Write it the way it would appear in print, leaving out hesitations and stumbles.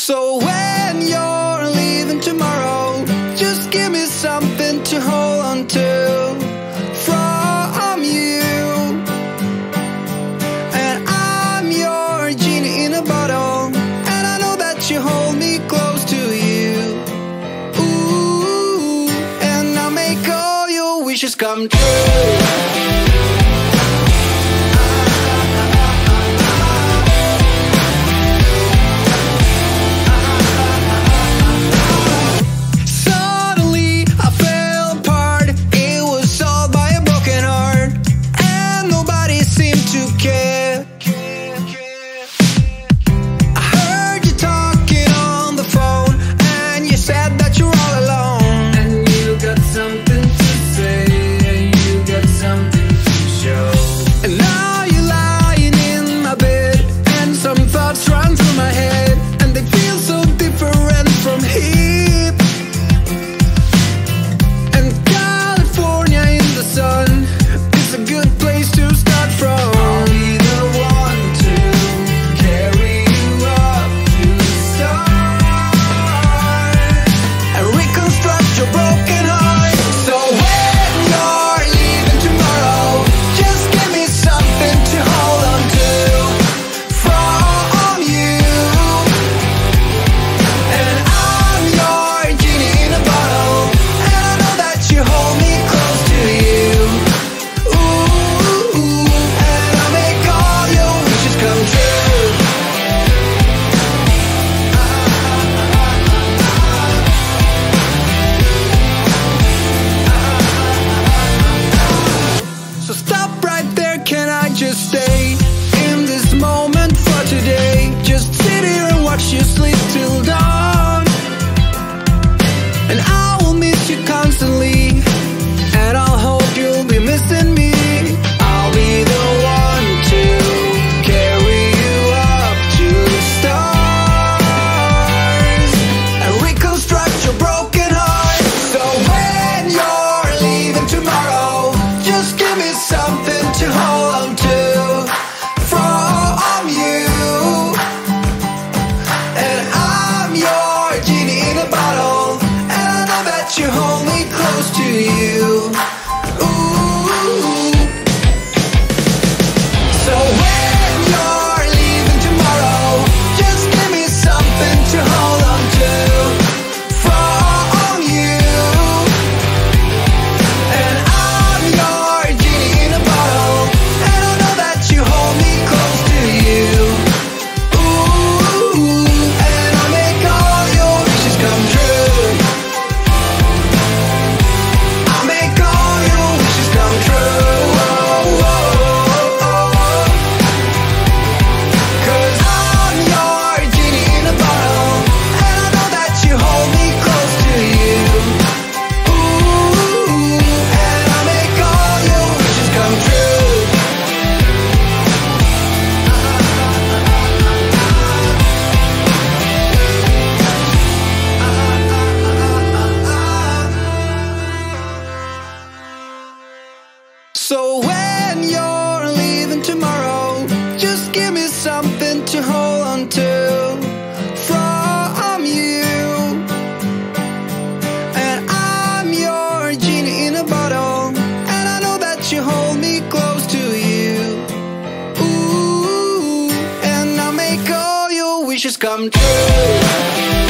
So when you're leaving tomorrow, just give me something to hold on to from you. And I'm your genie in a bottle, and I know that you hold me close to you. Ooh, and I'll make all your wishes come true. So when you're leaving tomorrow, just give me something to hold on to from you. And I'm your genie in a bottle, and I know that you hold me close to you. Ooh, and I'll make all your wishes come true.